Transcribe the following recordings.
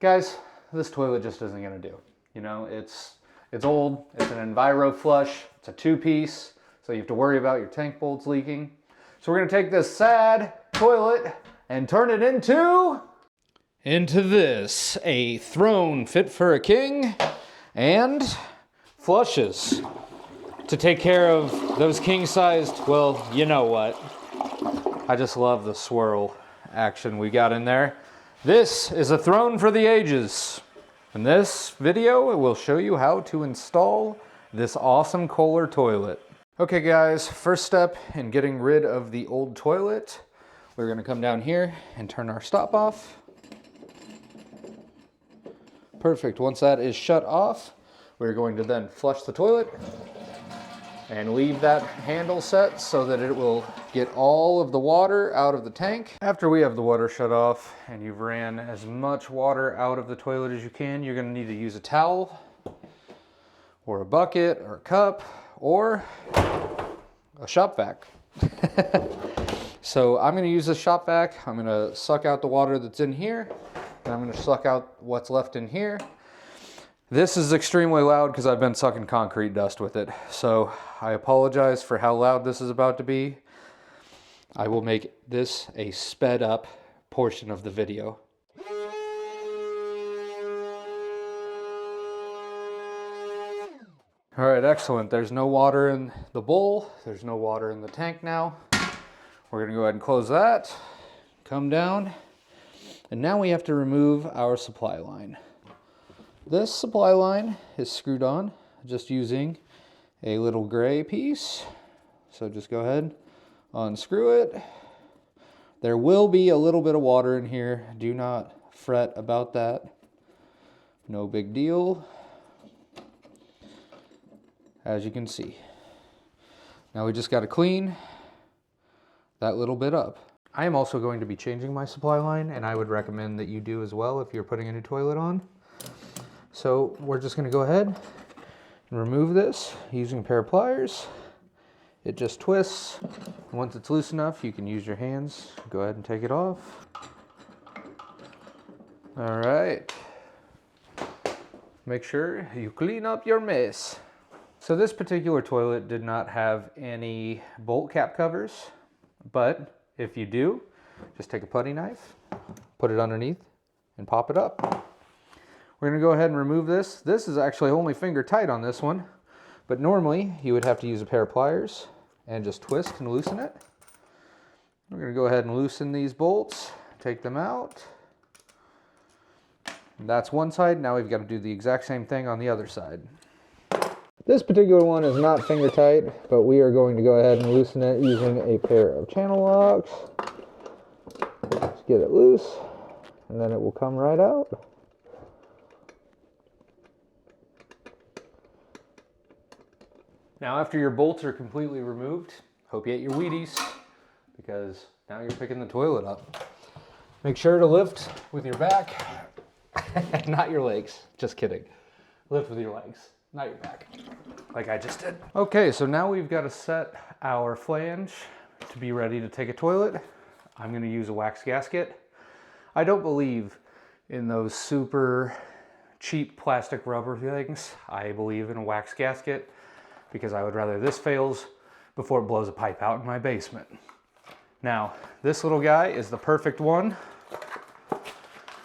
Guys, this toilet just isn't gonna do. You know, it's old, it's an Enviro flush, it's a two-piece, so you have to worry about your tank bolts leaking. So we're gonna take this sad toilet and turn it into this, a throne fit for a king, and flushes to take care of those king-sized, well, you know what. I just love the swirl action we got in there. This is a throne for the ages. In this video, it will show you how to install this awesome Kohler toilet. Okay guys, first step in getting rid of the old toilet, we're gonna come down here and turn our stop off. Perfect, once that is shut off, we're going to then flush the toilet and leave that handle set so that it will get all of the water out of the tank. After we have the water shut off and you've ran as much water out of the toilet as you can, you're gonna need to use a towel or a bucket or a cup or a shop vac. So I'm gonna use a shop vac. I'm gonna suck out the water that's in here and I'm gonna suck out what's left in here. This is extremely loud because I've been sucking concrete dust with it. So I apologize for how loud this is about to be. I will make this a sped up portion of the video. All right, excellent. There's no water in the bowl. There's no water in the tank now. We're gonna go ahead and close that, come down, and now we have to remove our supply line. This supply line is screwed on just using a little gray piece. So just go ahead, unscrew it. There will be a little bit of water in here. Do not fret about that. No big deal. As you can see. Now we just got to clean that little bit up. I am also going to be changing my supply line, and I would recommend that you do as well if you're putting a new toilet on. So we're just going to go ahead and remove this using a pair of pliers. It just twists. Once it's loose enough, you can use your hands. Go ahead and take it off. All right. Make sure you clean up your mess. So this particular toilet did not have any bolt cap covers, but if you do, just take a putty knife, put it underneath, and pop it up. We're gonna go ahead and remove this. This is actually only finger tight on this one, but normally you would have to use a pair of pliers and just twist and loosen it. We're gonna go ahead and loosen these bolts, take them out. That's one side. Now we've got to do the exact same thing on the other side. This particular one is not finger tight, but we are going to go ahead and loosen it using a pair of channel locks. Just get it loose, and then it will come right out. Now after your bolts are completely removed, hope you ate your Wheaties, because now you're picking the toilet up. Make sure to lift with your back, not your legs, just kidding. Lift with your legs, not your back, like I just did. Okay, so now we've got to set our flange to be ready to take a toilet. I'm gonna use a wax gasket. I don't believe in those super cheap plastic rubber things. I believe in a wax gasket, because I would rather this fails before it blows a pipe out in my basement. Now, this little guy is the perfect one,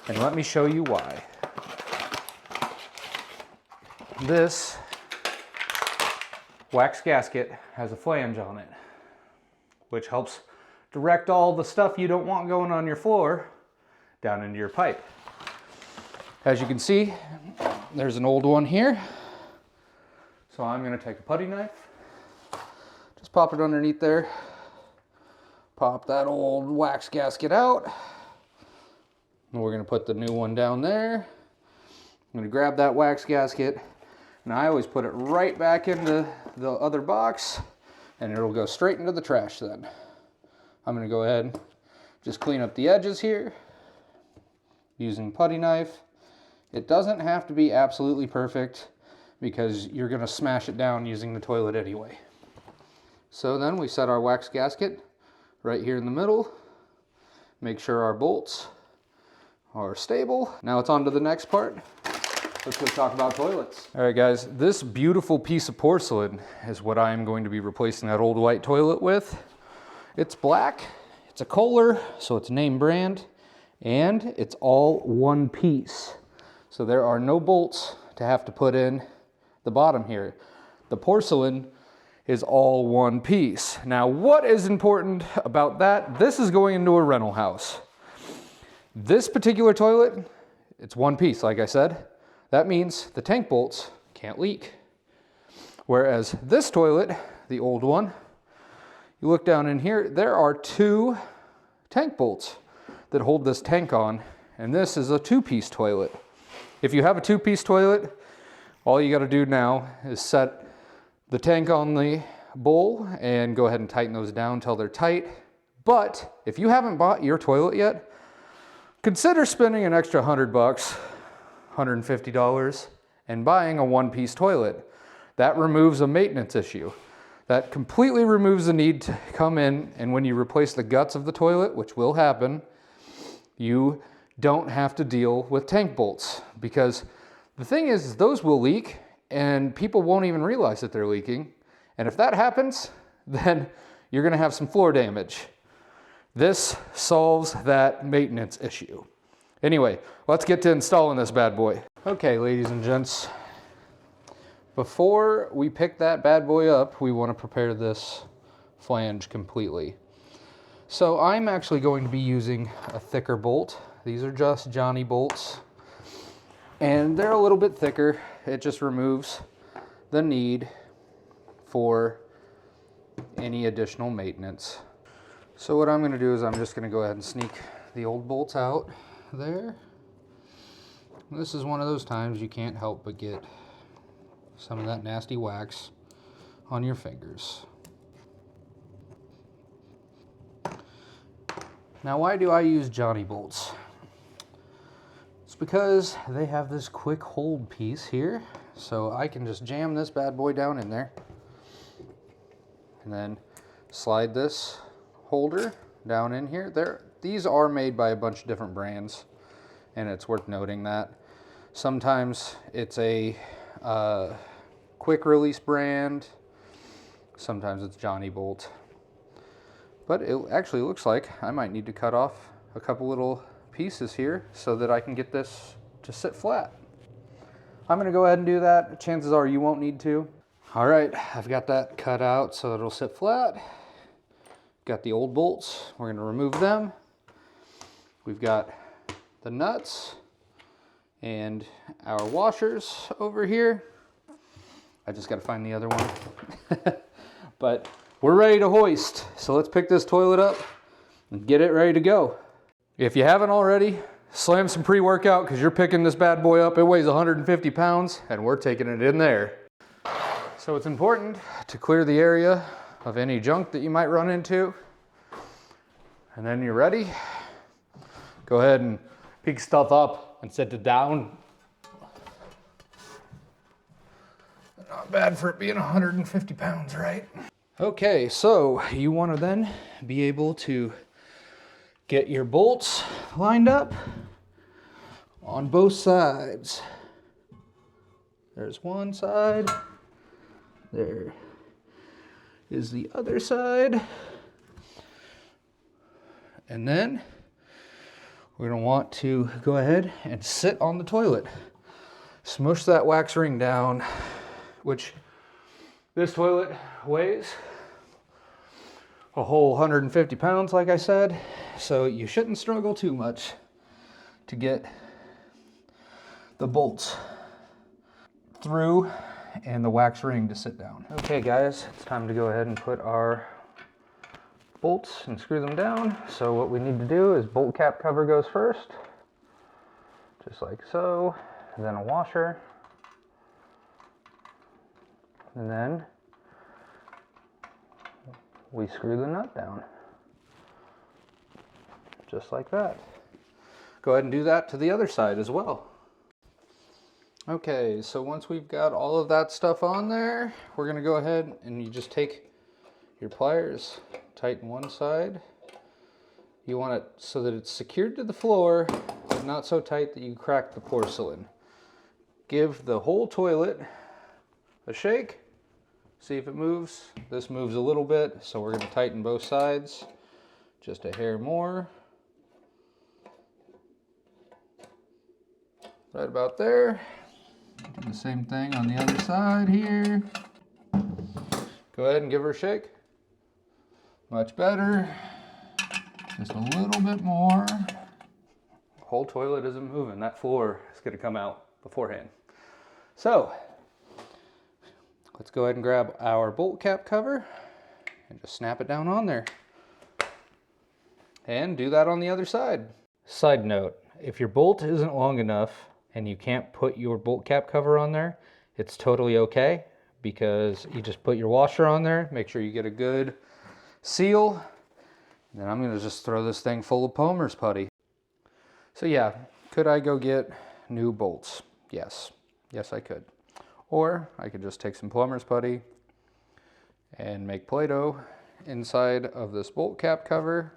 and let me show you why. This wax gasket has a flange on it, which helps direct all the stuff you don't want going on your floor down into your pipe. As you can see, there's an old one here. So I'm gonna take a putty knife, just pop it underneath there, pop that old wax gasket out, and we're gonna put the new one down there. I'm gonna grab that wax gasket, and I always put it right back into the other box, and it'll go straight into the trash then. I'm gonna go ahead and just clean up the edges here using putty knife. It doesn't have to be absolutely perfect, because you're gonna smash it down using the toilet anyway. So then we set our wax gasket right here in the middle. Make sure our bolts are stable. Now it's on to the next part. Let's go talk about toilets. All right, guys, this beautiful piece of porcelain is what I am going to be replacing that old white toilet with. It's black, it's a Kohler, so it's name brand, and it's all one piece. So there are no bolts to have to put in the bottom here. The porcelain is all one piece. Now, what is important about that? This is going into a rental house. This particular toilet, it's one piece, like I said. That means the tank bolts can't leak. Whereas this toilet, the old one, you look down in here, there are 2 tank bolts that hold this tank on, and this is a 2-piece toilet. If you have a 2-piece toilet, all you gotta do now is set the tank on the bowl and go ahead and tighten those down until they're tight. But if you haven't bought your toilet yet, consider spending an extra $100, $150, and buying a 1-piece toilet. That removes a maintenance issue. That completely removes the need to come in, and when you replace the guts of the toilet, which will happen, you don't have to deal with tank bolts. Because the thing is those will leak, and people won't even realize that they're leaking. And if that happens, then you're gonna have some floor damage. This solves that maintenance issue. Anyway, let's get to installing this bad boy. Okay, ladies and gents, before we pick that bad boy up, we want to prepare this flange completely. So I'm actually going to be using a thicker bolt. These are just Johnny bolts, and they're a little bit thicker. It just removes the need for any additional maintenance. So what I'm going to do is I'm just going to go ahead and sneak the old bolts out there. This is one of those times you can't help but get some of that nasty wax on your fingers. Now, why do I use Johnny bolts? It's because they have this quick hold piece here, so I can just jam this bad boy down in there and then slide this holder down in here. These are made by a bunch of different brands, and it's worth noting that. Sometimes it's a quick release brand, sometimes it's Johnny Bolt. But it actually looks like I might need to cut off a couple little pieces here so that I can get this to sit flat. I'm gonna go ahead and do that. Chances are you won't need to. All right, I've got that cut out so that it'll sit flat. Got the old bolts, we're gonna remove them. We've got the nuts and our washers over here. I just gotta find the other one. But we're ready to hoist. So let's pick this toilet up and get it ready to go. If you haven't already, slam some pre-workout because you're picking this bad boy up. It weighs 150 pounds and we're taking it in there. So it's important to clear the area of any junk that you might run into. And then you're ready. Go ahead and pick stuff up and set it down. Not bad for it being 150 pounds, right? Okay, so you want to then be able to get your bolts lined up on both sides. There's one side. There is the other side. And then we're going to want to go ahead and sit on the toilet. Smush that wax ring down, which this toilet weighs a whole 150 pounds, like I said. So you shouldn't struggle too much to get the bolts through and the wax ring to sit down. Okay guys, it's time to go ahead and put our bolts and screw them down. So what we need to do is bolt cap cover goes first, just like so, and then a washer, and then we screw the nut down, just like that. Go ahead and do that to the other side as well. Okay, so once we've got all of that stuff on there, we're gonna go ahead and you just take your pliers, tighten one side. You want it so that it's secured to the floor, but but not so tight that you crack the porcelain. Give the whole toilet a shake. See if it moves. This moves a little bit, so we're going to tighten both sides. Just a hair more. Right about there. Do the same thing on the other side here. Go ahead and give her a shake. Much better. Just a little bit more. The whole toilet isn't moving. That floor is going to come out beforehand. So, let's go ahead and grab our bolt cap cover and just snap it down on there. And do that on the other side. Side note, if your bolt isn't long enough and you can't put your bolt cap cover on there, it's totally okay, because you just put your washer on there, make sure you get a good seal, and then I'm gonna just throw this thing full of Palmer's putty. So yeah, could I go get new bolts? Yes, yes I could. Or I could just take some Palmer's putty and make Play-Doh inside of this bolt cap cover,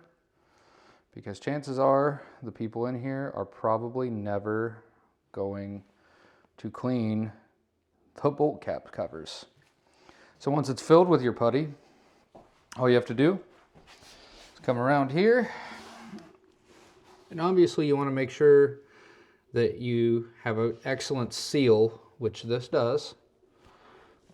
because chances are the people in here are probably never going to clean the bolt cap covers. So once it's filled with your putty, all you have to do is come around here, and obviously you want to make sure that you have an excellent seal, which this does,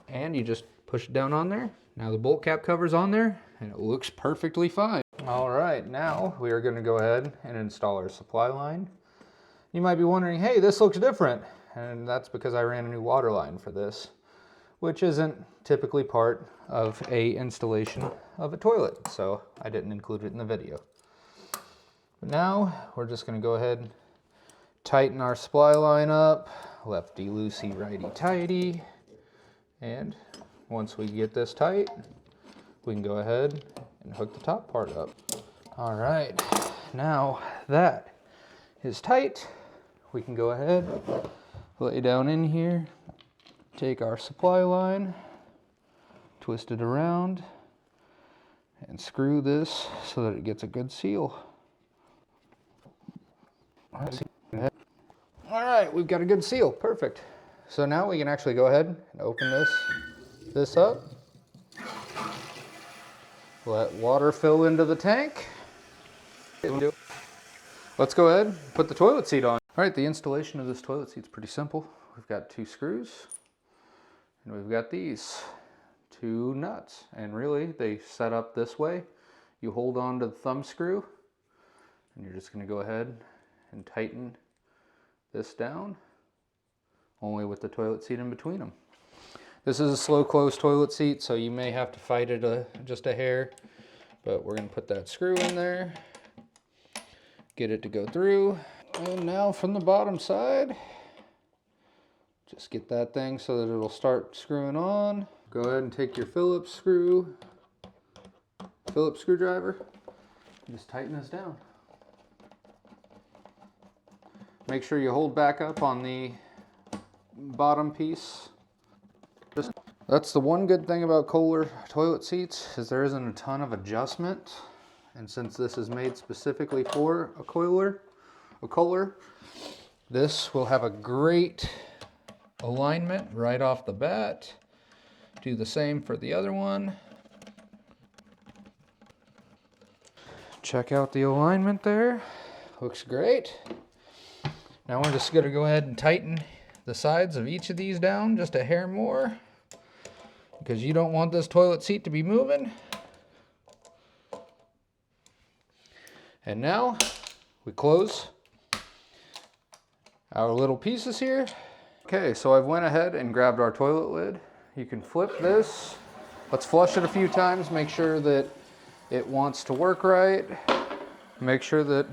and you just push it down on there. Now the bolt cap cover's on there and it looks perfectly fine. All right, now we are going to go ahead and install our supply line. You might be wondering, hey, this looks different. And that's because I ran a new water line for this, which isn't typically part of a installation of a toilet, so I didn't include it in the video. But now we're just going to go ahead and tighten our supply line up, lefty loosey, righty tighty. And once we get this tight, we can go ahead and hook the top part up. All right, now that is tight, we can go ahead, lay down in here, take our supply line, twist it around, and screw this so that it gets a good seal. All right, we've got a good seal, perfect. So now we can actually go ahead and open this up. Let water fill into the tank. Let's go ahead and put the toilet seat on. All right, the installation of this toilet seat is pretty simple. We've got 2 screws, and we've got these 2 nuts. And really, they set up this way. You hold on to the thumb screw, and you're just gonna go ahead and tighten this down, only with the toilet seat in between them. This is a slow close toilet seat, so you may have to fight it just a hair, but we're gonna put that screw in there, get it to go through. And now from the bottom side, just get that thing so that it'll start screwing on. Go ahead and take your Phillips screwdriver, and just tighten this down. Make sure you hold back up on the bottom piece. That's the one good thing about Kohler toilet seats, is there isn't a ton of adjustment. And since this is made specifically for a Kohler, this will have a great alignment right off the bat. Do the same for the other one. Check out the alignment there. Looks great. Now we're just going to go ahead and tighten the sides of each of these down just a hair more, because you don't want this toilet seat to be moving. And now we close our little pieces here. Okay, so I've went ahead and grabbed our toilet lid. You can flip this. Let's flush it a few times, make sure that it wants to work right. Make sure that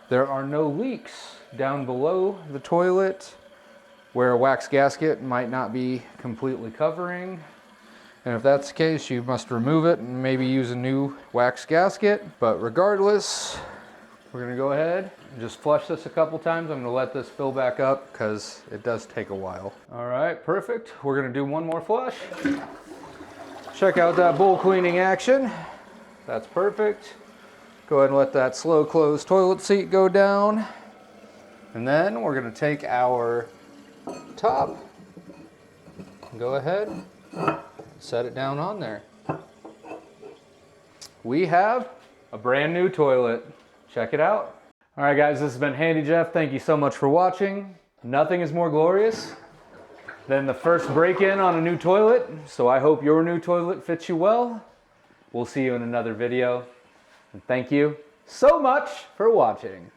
there are no leaks down below the toilet where a wax gasket might not be completely covering. And if that's the case, you must remove it and maybe use a new wax gasket. But regardless, we're gonna go ahead and just flush this a couple times. I'm gonna let this fill back up because it does take a while. All right, perfect. We're gonna do one more flush. Check out that bowl cleaning action. That's perfect. Go ahead and let that slow close toilet seat go down. And then we're gonna take our top, go ahead, set it down on there. We have a brand new toilet. Check it out. All right guys, this has been Handy Jeff. Thank you so much for watching. Nothing is more glorious than the first break-in on a new toilet, so I hope your new toilet fits you well. We'll see you in another video, and thank you so much for watching.